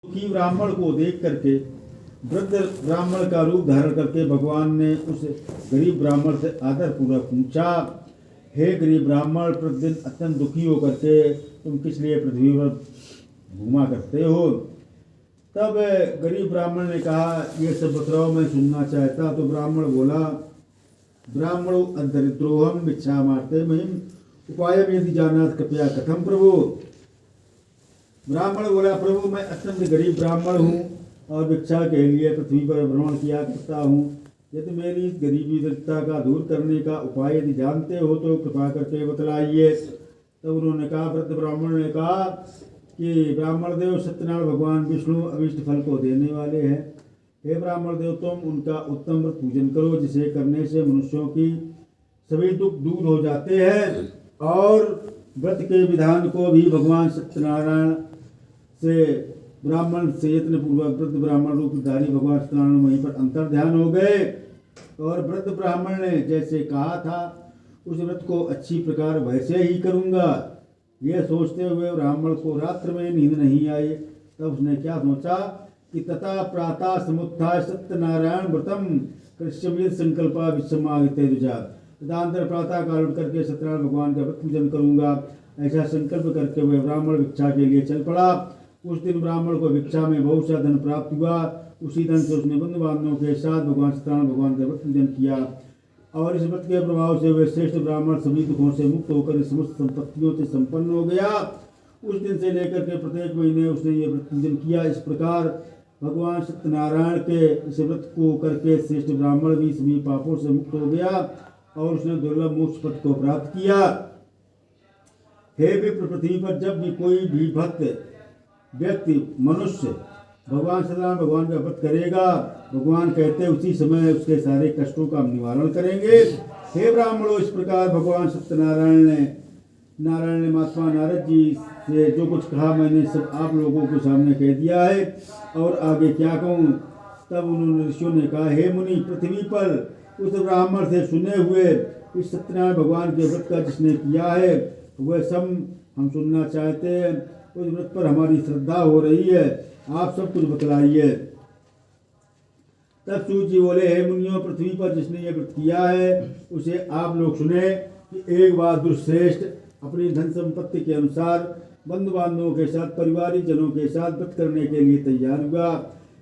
दुखी ब्राह्मण को देख करके वृद्ध ब्राह्मण का रूप धारण करके भगवान ने उस गरीब ब्राह्मण से आदर पूर्वक पूछा, हे गरीब ब्राह्मण, प्रतिदिन अत्यंत दुखी होकर के तुम किस लिए पृथ्वी पर घूमा करते हो? तब गरीब ब्राह्मण ने कहा, ये सब बतलाओ, मैं सुनना चाहता। तो ब्राह्मण बोला, ब्राह्मणो अदरिद्रोहम भिक्षा मारते महिम उपायम यदि जानात कृपया कथम प्रभु। ब्राह्मण बोला, प्रभु मैं अत्यंत गरीब ब्राह्मण हूँ और भिक्षा के लिए पृथ्वी पर भ्रमण किया करता हूँ। यदि मेरी गरीबी दरिद्रता का दूर करने का उपाय यदि जानते हो तो कृपा करके बतलाइए। तब उन्होंने कहा, वृद्ध ब्राह्मण ने कहा कि ब्राह्मण देव, सत्यनारायण भगवान विष्णु अभिष्ट फल को देने वाले हैं। हे ब्राह्मण देव, तुम उनका उत्तम व्रत पूजन करो, जिसे करने से मनुष्यों की सभी दुख दूर हो जाते हैं और व्रत के विधान को भी भगवान सत्यनारायण से ब्राह्मण से यत्न पूर्वक वृद्ध ब्राह्मण रूपधारी भगवान सत्यनारायण वहीं पर अंतर ध्यान हो गए और वृद्ध ब्राह्मण ने जैसे कहा था उस व्रत को अच्छी प्रकार वैसे ही करूँगा। यह सोचते हुए ब्राह्मण को रात्र में नींद नहीं आई। तब उसने क्या सोचा कि तथा प्रातः समुत्थाय सत्यनारायण व्रतम कृष्ण संकल्पा विश्वमागते दुजा। तदंतर प्रातः काल उठ करके सत्यनारायण भगवान का व्रत पूजन करूंगा, ऐसा संकल्प करके वह ब्राह्मण भिक्षा के लिए चल पड़ा। उस दिन ब्राह्मण को भिक्षा में बहुत सा धन प्राप्त हुआ। उसी धन से उसने बंधु बांधवों के साथ भगवान सत्यनारायण भगवान का व्रत पूजन किया और इस व्रत के प्रभाव से वह श्रेष्ठ ब्राह्मण सभी दुखों से मुक्त होकर समस्त संपत्तियों से संपन्न हो गया। उस दिन से लेकर के प्रत्येक महीने उसने ये व्रत पूजन किया। इस प्रकार भगवान सत्यनारायण के इस व्रत को करके श्रेष्ठ ब्राह्मण भी सभी पापों से मुक्त हो गया और उसने दुर्लभ मोक्ष पद को प्राप्त किया। हे विप्र, पृथ्वी पर जब भी कोई भी भक्त व्यक्ति मनुष्य भगवान सत्यनारायण भगवान का व्रत करेगा, भगवान कहते उसी समय उसके सारे कष्टों का निवारण करेंगे। हे ब्राह्मणों, इस प्रकार भगवान सत्यनारायण ने महात्मा नारद जी से जो कुछ कहा मैंने सब आप लोगों के सामने कह दिया है और आगे क्या कहूँ। तब उन्होंने ऋषियों ने कहा, हे मुनि, पृथ्वी पर उस ब्राह्मण से सुने हुए इस सत्यनारायण भगवान के व्रत का जिसने किया है वह सब हम सुनना चाहते हैं। उस व्रत पर हमारी श्रद्धा हो रही है, आप सब कुछ बतलाइए। तब सूत जी बोले, हे मुनियों, पृथ्वी पर जिसने ये व्रत किया है उसे आप लोग सुने कि एक बहादुर श्रेष्ठ अपनी धन संपत्ति के अनुसार बंधु बांधवों के साथ परिवारिक जनों के साथ व्रत करने के लिए तैयार हुआ।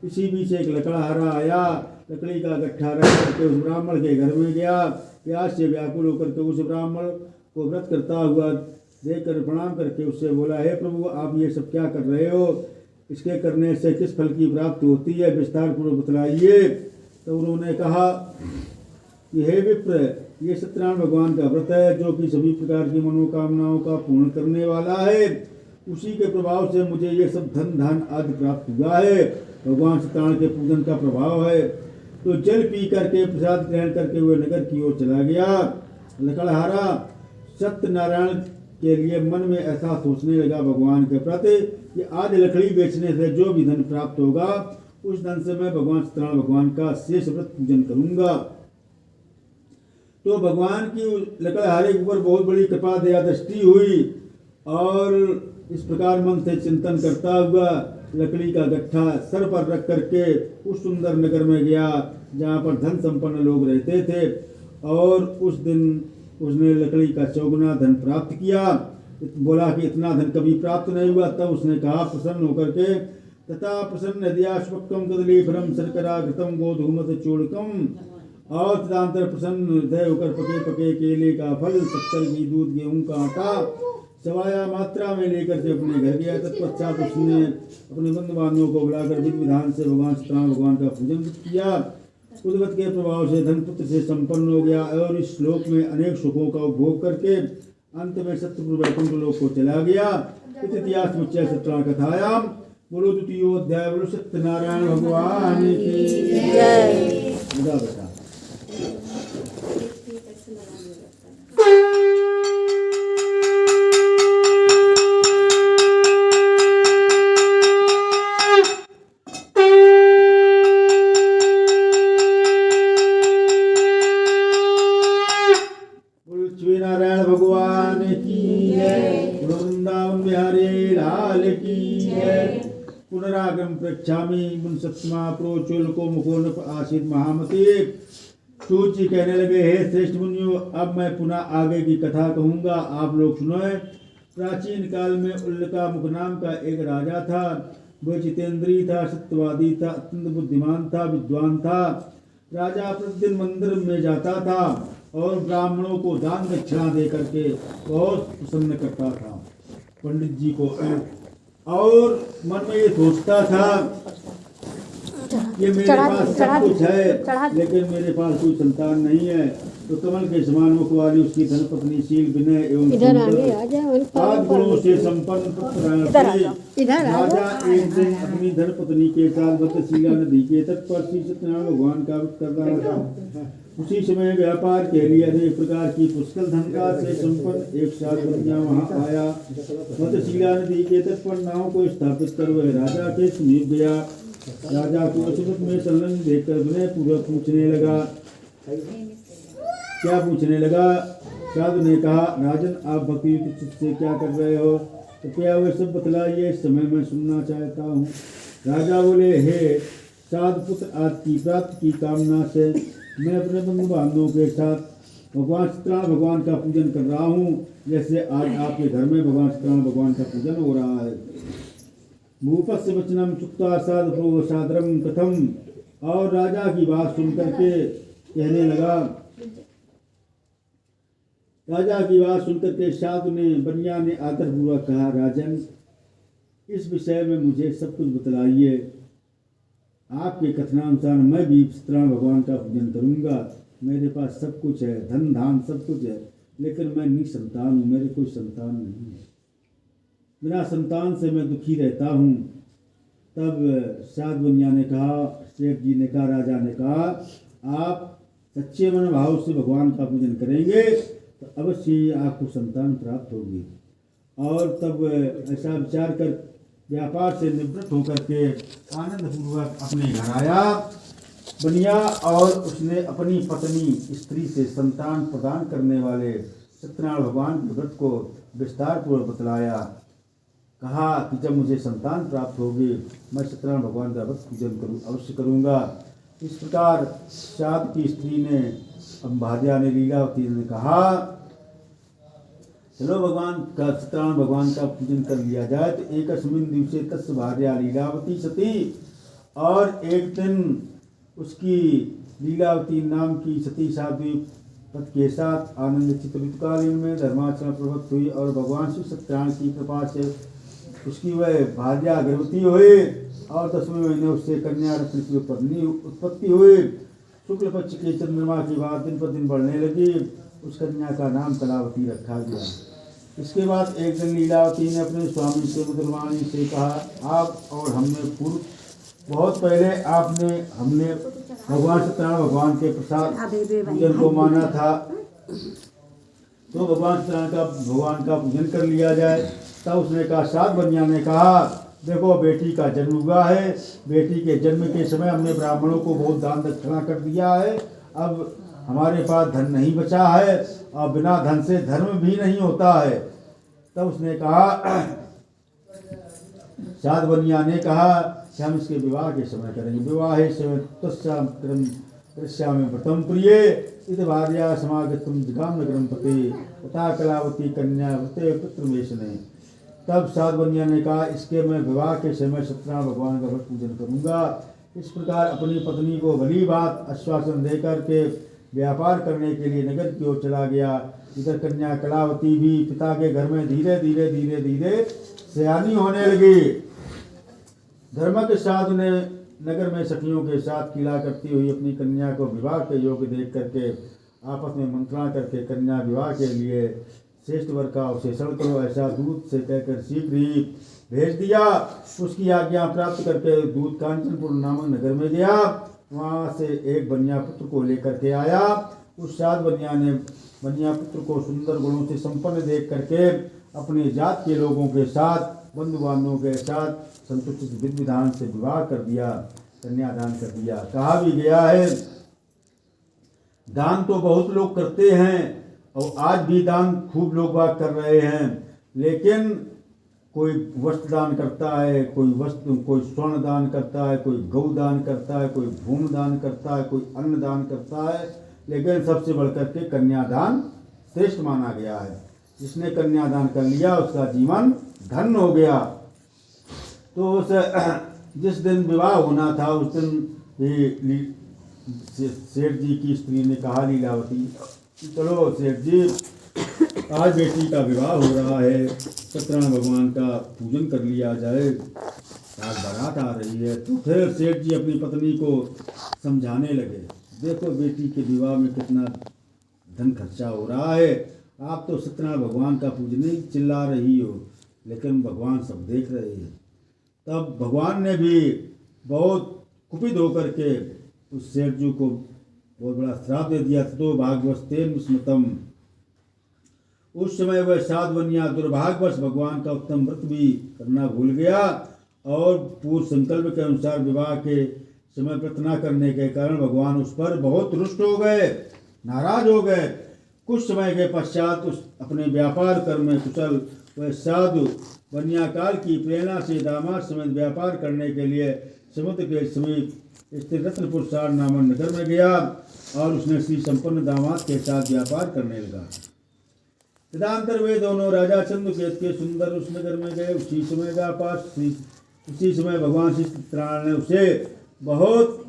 इसी बीच एक लकड़हारा आया, लकड़ी का गट्ठा रख करके उस ब्राह्मण के घर में गया। प्यास से व्याकुल होकर के उस ब्राह्मण को व्रत करता हुआ देखकर प्रणाम करके उससे बोला, हे प्रभु, आप ये सब क्या कर रहे हो? इसके करने से किस फल की प्राप्ति होती है, विस्तार पूर्वक बतलाइए। तो उन्होंने कहा कि हे विप्र, ये सत्यनारायण भगवान का व्रत है जो कि सभी प्रकार की मनोकामनाओं का पूर्ण करने वाला है। उसी के प्रभाव से मुझे ये सब धन धान आदि प्राप्त हुआ है। भगवान सत्यनारायण के पूजन का प्रभाव है। तो जल पी करके प्रसाद ग्रहण करके हुए नगर की ओर चला गया। लकड़हारा सत्यनारायण के लिए मन में ऐसा सोचने लगा भगवान के प्रति कि आज लकड़ी बेचने से जो भी धन प्राप्त होगा उस धन से मैं भगवान सत्यनारायण भगवान का शेष व्रत पूजन करूंगा। तो भगवान की लकड़हारे के ऊपर बहुत बड़ी कृपा दया दृष्टि हुई और इस प्रकार मन से चिंतन करता हुआ लकड़ी का गट्ठा सर पर रख करके उस सुंदर नगर में गया जहाँ पर धन संपन्न लोग रहते थे और उस दिन उसने लकड़ी का चौगुना धन प्राप्त किया। बोला कि इतना धन कभी प्राप्त नहीं हुआ। तब उसने कहा प्रसन्न होकर के, तथा प्रसन्न हृदयाश्वक्कम कदली फलम शर्करा घृतम गोधूमत चूड़कम। और तदंतर प्रसन्न हृदय होकर पके पके केले का फल, शक्कर की दूध, गेहूं का आटा सवाया मात्रा में लेकर के अपने घर गया। तत्पश्चात उसने अपने बंधु बांधवों को बुलाकर विधि विधान से भगवान सत्यनारायण भगवान का पूजन किया। उस व्रत के प्रभाव से धन पुत्र से संपन्न हो गया और इस श्लोक में अनेक सुखों का उपभोग करके अंत में सत्यपुर वैकुंठ लोक को चला गया। इतिहास मुच्चय सत्यनारायण कथायाम। बोलो द्वितीयोध्याय। बोलो सत्यनारायण भगवान की जय। बेटा नारायण भगवान की जय। वृंदावन बिहारी लाल की जय। पुनरागम प्रश्नम पृच्छामि मुनसत्मा प्रोचुल को मुखो न आसित महामते। सूत जी कहने लगे, हे श्रेष्ठ मुनियों, अब मैं पुनः आगे की कथा कहूँगा, आप लोग सुनो। प्राचीन काल में उल्का मुख नाम का एक राजा था। वह जितेंद्रीय था, सत्यवादी था, अत्यंत बुद्धिमान था, विद्वान था। राजा प्रतिदिन मंदिर में जाता था और ब्राह्मणों को दान दक्षिणा दे करके बहुत प्रसन्न करता था पंडित जी को। और मन में ये सोचता था कि मेरे पास सब कुछ है, लेकिन मेरे पास कोई संतान नहीं है। तो कमल के समान मुख वाली उसकी धर्मपत्नी शील, विनय एवं सात गुणों से संपन्न पुत्र राजा एक दिन अपनी धर्मपत्नी के साथ भद्रशिला नदी के तट पर श्री सत्यनारायण भगवान का व्रत कर रहा था। उसी समय व्यापार के लिए अनेक प्रकार की पुष्कल धनका से संपन्न एक साथ बनिया वहां आया। भद्रशिला नदी के तट पर नाव को स्थापित कर वह राजा के समीप गया। राजा को अशुभ में संलग्न देखकर विनय पूर्वक पूछने लगा। क्या पूछने लगा? साधु ने कहा, राजन, आप भक्तियुक्त चित्त से क्या कर रहे हो? कृपया वह सब बतलाइए, इस समय मैं सुनना चाहता हूँ। राजा बोले, हे साधु पुत्र, आज की प्राप्ति की कामना से मैं अपने बंधु बांधवों के साथ भगवान सत्यनारायण भगवान का पूजन कर रहा हूँ, जैसे आज आपके घर में भगवान सत्यनारायण भगवान का पूजन हो रहा है। भूपस्य वचनम चुक्ता साधु सादरम कथम। और राजा की बात सुन करके कहने लगा, राजा की बात सुनकर के साधु ने बनिया ने आदरपूर्वक कहा, राजन, इस विषय में मुझे सब कुछ बतलाइए। आपके कथनानुसार मैं भी सत्यनारायण भगवान का पूजन करूंगा। मेरे पास सब कुछ है, धन धान सब कुछ है, लेकिन मैं निसंतान हूँ, मेरे कोई संतान नहीं है। बिना संतान से मैं दुखी रहता हूँ। तब साधु बनिया ने कहा, शेख जी ने कहा, राजा ने कहा, आप सच्चे मन भाव से भगवान का पूजन करेंगे तो अवश्य आपको संतान प्राप्त होगी। और तब ऐसा विचार कर व्यापार से निवृत्त होकर के आनंद पूर्वक अपने घर आया बनिया, और उसने अपनी पत्नी स्त्री से संतान प्रदान करने वाले सत्यनारायण भगवान के व्रत को विस्तार पूर्वक बतलाया। कहा कि जब मुझे संतान प्राप्त होगी मैं सत्यनारायण भगवान का व्रत पूजन अवश्य करूँगा। इस प्रकार साध की स्त्री ने, भार्या ने, लीलावती ने कहा, चलो भगवान का सत्यनारायण भगवान का पूजन कर लिया जाए। तो एक अस्मिन दिवसे तस्य भार्या लीलावती सती। और एक दिन उसकी लीलावती नाम की सती साध्वी पति के साथ आनंद चित्तकालीन में धर्माचरण प्रवृत्त हुई और भगवान श्री सत्यनारायण की कृपा से उसकी वह भार्या गर्भवती हुई और 10वें महीने उससे कन्या रत्न की उत्पत्ति हुई। शुक्ल पक्ष के चंद्रमा की बात दिन पर दिन बढ़ने लगी। उस कन्या का नाम कलावती रखा गया। इसके बाद एक दिन लीलावती ने अपने स्वामी से मुद्रवाणी से कहा, आप और हमने पूर्व बहुत पहले हमने भगवान सत्यनारायण भगवान के प्रसाद पूजन को माना था, तो भगवान सत्यनारायण भगवान का पूजन कर लिया जाए। तब उसने कहा, सात बनिया ने कहा, देखो बेटी का जन्म हुआ है, बेटी के जन्म के समय हमने ब्राह्मणों को बहुत दान दक्षिणा कर दिया है। अब हमारे पास धन नहीं बचा है और बिना धन से धर्म भी नहीं होता है। तब उसने कहा, सात बनिया ने कहा कि हम इसके विवाह के समय करेंगे। विवाह समय तस्याम कृष्यामि व्रतम प्रिय इत भार्या समागतम जगाम नगरम पते तथा कलावती कन्या व्रते पुत्रमेश ने। तब सात बनिया ने कहा, इसके मैं विवाह के समय सत्यनारायण भगवान का व्रत पूजन करूंगा। इस प्रकार अपनी पत्नी को भली बात आश्वासन देकर के व्यापार करने के लिए नगर की ओर चला गया। इधर कन्या कलावती भी पिता के घर में धीरे धीरे सयानी होने लगी। धर्म के साधु ने नगर में सखियों के साथ किला करती हुई अपनी कन्या को विवाह के योग्य देख करके आपस में मंत्रणा करके कन्या विवाह के लिए श्रेष्ठ वर का अवशेषण करो ऐसा दूत से कहकर शीघ्र ही भेज दिया। उसकी आज्ञा प्राप्त करके दूत कांचनपुर नामक नगर में गया। वहाँ से एक बनिया पुत्र को लेकर के आया। उस सात बनिया ने बनिया पुत्र को सुंदर गुणों से संपन्न देख करके अपने जात के लोगों के साथ बंधु बांधवों के साथ संतुष्ट विधि विधान से विवाह कर दिया, कन्यादान कर दिया। कहा भी गया है, दान तो बहुत लोग करते हैं और आज भी दान खूब लोग बात कर रहे हैं, लेकिन कोई वस्त्र दान करता है, कोई स्वर्ण दान करता है, कोई गौ दान करता है, कोई भूमि दान करता है, कोई अन्न दान करता है, लेकिन सबसे बढ़कर के कन्यादान श्रेष्ठ माना गया है। जिसने कन्यादान कर लिया उसका जीवन धन्य हो गया। तो उस जिस दिन विवाह होना था उस दिन सेठ जी की स्त्री ने कहा लीलावती, चलो सेठ जी, आज बेटी का विवाह हो रहा है, सत्यनारायण भगवान का पूजन कर लिया जाए, आज बारात आ रही है। तो फिर सेठ जी अपनी पत्नी को समझाने लगे, देखो बेटी के विवाह में कितना धन खर्चा हो रहा है, आप तो सत्यनारायण भगवान का पूजने चिल्ला रही हो, लेकिन भगवान सब देख रहे हैं। तब भगवान ने भी बहुत कुपित होकर के उस सेठ जी को बहुत बड़ा श्राप दे दिया, तो भागवस्तेन स्मृतम। उस समय वह साधवनिया दुर्भाग्यवश भगवान का उत्तम व्रत भी करना भूल गया और पूर्व संकल्प के अनुसार विवाह के समय व्रत न करने के कारण भगवान उस पर बहुत रुष्ट हो गए, नाराज हो गए। कुछ समय के पश्चात उस अपने व्यापार कर्म में कुशल वह साधु वन्याकाल की प्रेरणा से दामाद समेत व्यापार करने के लिए समुद्र के समीप स्थित रत्नपुर सार नामक नगर में गया और उसने श्री संपन्न दामाद के साथ व्यापार करने लगा। तदंतर वे दोनों राजा चंद्रकेत के सुंदर उस नगर में गए। उसी समय भगवान श्री सत्यनारायण ने उसे बहुत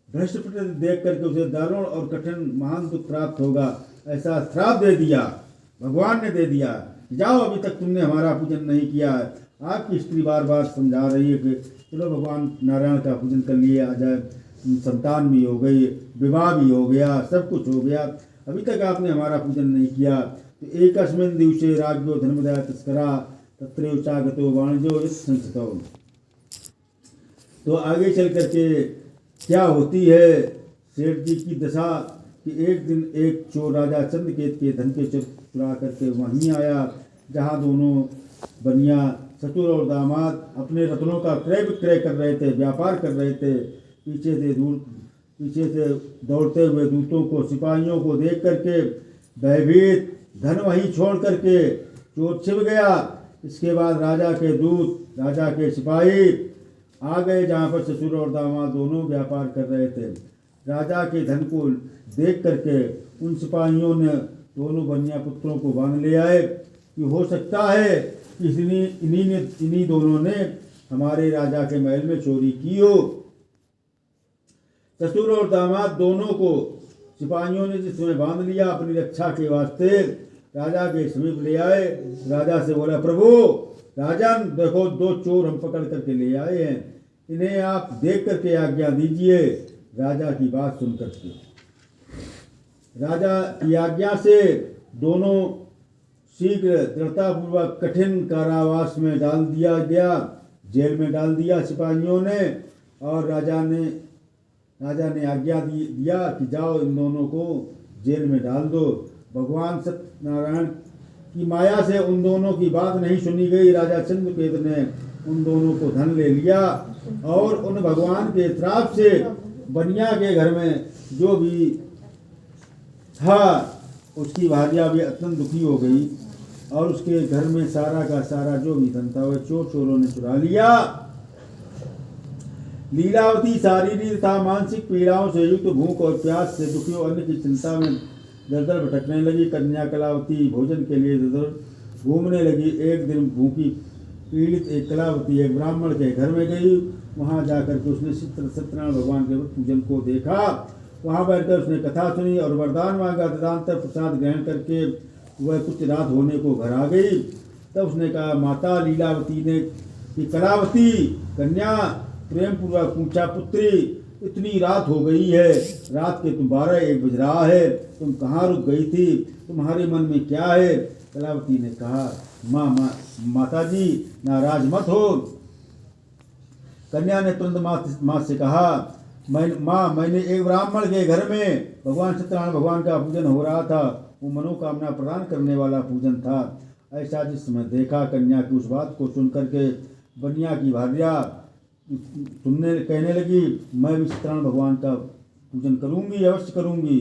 भ्रष्ट देख करके उसे दारुण और कठिन महान दुख प्राप्त होगा ऐसा श्राप दे दिया। भगवान ने दे दिया, जाओ, अभी तक तुमने हमारा पूजन नहीं किया है। आपकी स्त्री बार बार समझा रही है कि चलो भगवान नारायण का पूजन कर लिए आ जाए, संतान भी हो गई, विवाह भी हो गया, सब कुछ हो गया, अभी तक आपने हमारा पूजन नहीं किया। तो एकस्मिन् दिवसे राज्ञो धर्मदया तस्करा तत्रैव चागतो वाणिज्यो संस्थितो। तो आगे चल करके क्या होती है सेठ जी की दशा कि एक दिन एक चोर राजा चंद्रकेत के धन के चुरा करके वहीं आया जहाँ दोनों बनिया ससुर और दामाद अपने रत्नों का क्रय विक्रय कर रहे थे, व्यापार कर रहे थे। पीछे से दौड़ते हुए दूतों को, सिपाहियों को देख करके भयभीत धन वहीं छोड़ करके चोर छिप गया। इसके बाद राजा के दूत, राजा के सिपाही आ गए जहाँ पर ससुर और दामाद दोनों व्यापार कर रहे थे। राजा के धन को देख करके उन सिपाहियों ने दोनों बनिया पुत्रों को बांध ले आए कि हो सकता है कि इन्हीं दोनों ने हमारे राजा के महल में चोरी की हो। ससुर और दामाद दोनों को सिपाहियों ने जिस समय बांध लिया अपनी रक्षा के वास्ते राजा के समीप ले आए। राजा से बोला, प्रभु राजन, देखो दो चोर हम पकड़ करके ले आए हैं, इन्हें आप देख करके आज्ञा दीजिए। राजा की बात सुन करके राजा की आज्ञा से दोनों शीघ्र दृढ़तापूर्वक कठिन कारावास में डाल दिया गया, जेल में डाल दिया सिपाहियों ने। और राजा ने आज्ञा दिया कि जाओ इन दोनों को जेल में डाल दो। भगवान सत्यनारायण की माया से उन दोनों की बात नहीं सुनी गई। राजा चंद्रकेत ने उन दोनों को धन ले लिया और उन भगवान के श्राप से बनिया के घर में जो भी था उसकी भार्या भी अत्यंत दुखी हो गई और उसके घर में सारा का सारा जो भी धन था वह चोरों ने चुरा लिया। लीलावती शारीरिक तथा मानसिक पीड़ाओं से युक्त, भूख और प्यास से दुखी और अन्य की चिंता में दर दर भटकने लगी। कन्या कलावती भोजन के लिए दर दर घूमने लगी। एक दिन भूखी पीड़ित एक कलावती एक ब्राह्मण के घर में गई। वहां जाकर के उसने सत्यनारायण भगवान के पूजन को देखा। वहां बैठकर उसने कथा सुनी और वरदान मांगा। तदंतर प्रसाद ग्रहण करके वह कुछ रात होने को घर आ गई। तब उसने कहा, माता लीलावती ने कि कलावती कन्या प्रेम पूर्वक पूछा, पुत्री इतनी रात हो गई है, रात के 12-1 बज रहा है, तुम कहाँ रुक गई थी, तुम्हारे मन में क्या है? कलावती ने कहा, माता जी नाराज मत हो। कन्या ने तुरंत माँ से कहा, मैंने एक ब्राह्मण के घर में भगवान सत्यनारायण भगवान का पूजन हो रहा था, वो मनोकामना प्रदान करने वाला पूजन था। ऐसा जिस समय देखा, कन्या की उस बात को सुन करके बनिया की भार्या कहने लगी, मैं भी सत्यनारायण भगवान का पूजन करूंगी, अवश्य करूंगी।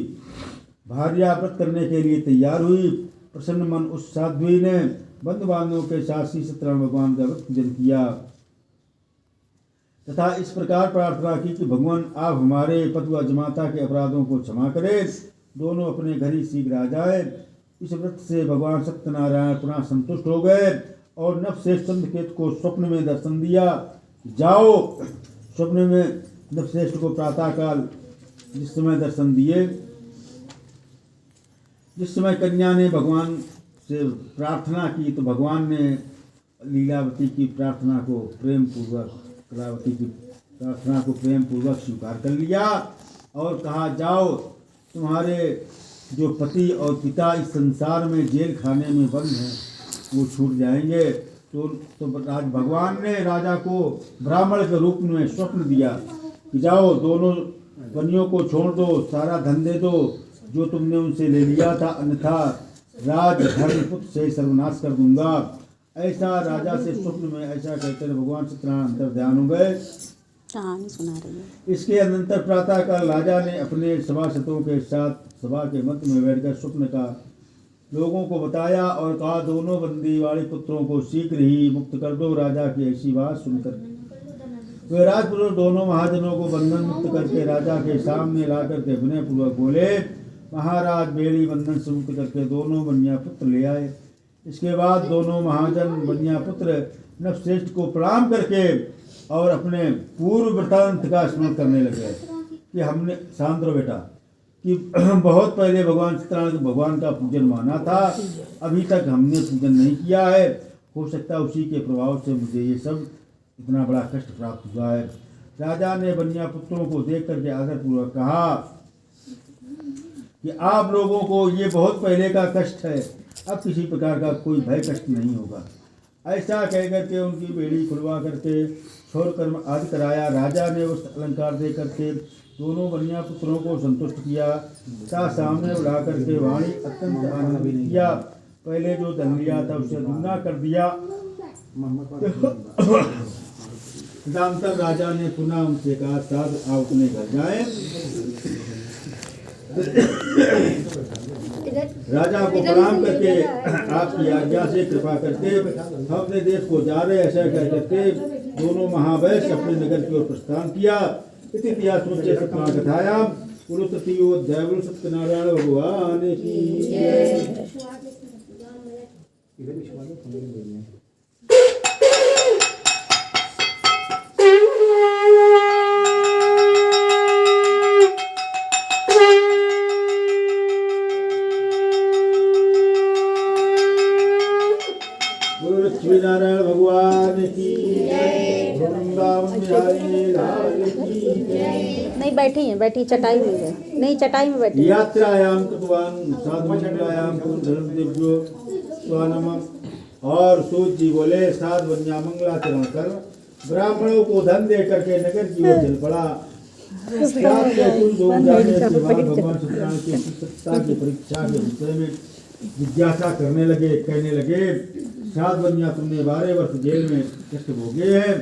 भार्या व्रत करने के लिए तैयार हुई। प्रसन्न मन उस साध्वी ने बंधु बांधवों के साथ श्री सत्यनारायण भगवान का व्रत पूजन किया तथा इस प्रकार प्रार्थना की कि भगवान आप हमारे पति व जमाता के अपराधों को क्षमा करें, दोनों अपने घर ही शीघ्र आ जाए। इस व्रत से भगवान सत्यनारायण पुनः संतुष्ट हो गए और नवश्रेष्ठ चंद्रकेतु को स्वप्न में दर्शन दिया। जाओ, स्वप्न में नवश्रेष्ठ को प्रातःकाल जिस समय दर्शन दिए, जिस समय कन्या ने भगवान से प्रार्थना की तो भगवान ने लीलावती की प्रार्थना को प्रेम पूर्वक, कलावती की प्रार्थना को प्रेम पूर्वक स्वीकार कर लिया और कहा, जाओ, तुम्हारे जो पति और पिता इस संसार में जेल खाने में बंद हैं वो छूट जाएंगे। तो भगवान ने राजा को ब्राह्मण के रूप में स्वप्न दिया कि जाओ, दोनों कन्याओं को छोड़ दो, सारा धन दे दो जो तुमने उनसे ले लिया था, अन्यथा राज धर्म पुत्र से सर्वनाश कर दूंगा। ऐसा राजा से स्वप्न में ऐसा कहते हुए भगवान सत्यनारायण अंतर ध्यान हो गए। कहानी सुना रही है। इसके अनंतर प्रातःकाल राजा ने अपने सभासदों के साथ सभा के मध्य में बैठकर स्वप्न का लोगों को बताया और कहा, दोनों बंदी वाले पुत्रों को शीघ्र ही मुक्त कर दो। राजा की ऐसी बात सुनकर वे राजपुरुष दोनों महाजनों को बंधन मुक्त करके राजा के सामने ला करके विनय पूर्वक बोले, महाराज, बेड़ी बंधन से मुक्त करके दोनों बनिया पुत्र ले आए। इसके बाद दोनों महाजन बनिया पुत्र नवश्रेष्ठ को प्रणाम करके और अपने पूर्व वृत्तांत का स्मरण करने लगे कि हमने, शांत रहो बेटा, कि बहुत पहले भगवान सत्यनारायण भगवान का पूजन माना था, अभी तक हमने पूजन नहीं किया है। हो सकता है उसी के प्रभाव से मुझे ये सब इतना बड़ा कष्ट प्राप्त हुआ है। राजा ने बनिया पुत्रों को देख करके आदरपूर्वक कहा कि आप लोगों को ये बहुत पहले का कष्ट है, अब किसी प्रकार का कोई भय कष्ट नहीं होगा। ऐसा कह करके उनकी बेड़ी खुलवा करके छोड़ कर्म आदि कराया। राजा ने उस अलंकार दे करके दोनों बनिया पुत्रों को संतुष्ट किया तथा सामने बुला करके वाणी अत्यंत आनंदित किया। पहले जो धन लिया था उसे दुगना कर दिया। तदनंतर राजा ने पुनः उनसे कहा, साधु आप अपने घर जाएं। राजा को प्रणाम करके आपकी आज्ञा से कृपा करके हम अपने देश को जा रहे, ऐसा कह करके दोनों महावैश्य अपने नगर की ओर प्रस्थान किया। इतिहास कथायां पुरुषोत्तम सत्यनारायण भगवान की। नारायण भगवान की। नहीं, बैठी हैं, बैठी चटाई में है। नहीं, चटाई में बैठी। यात्रायाम कृतवान साधुमंगलायाम धर्मदेव्यो स्वानमः। और सूत जी बोले, साध बनिया मंगलाचरण कर ब्राह्मणों को धन दे करके नगर की ओर चल पड़ा। भगवान सत्यनारायण की सत्ता की परीक्षा के विषय में जिज्ञासा करने लगे, कहने लगे, साध बनिया तुमने 12 वर्ष जेल में कष्ट भोगे हैं,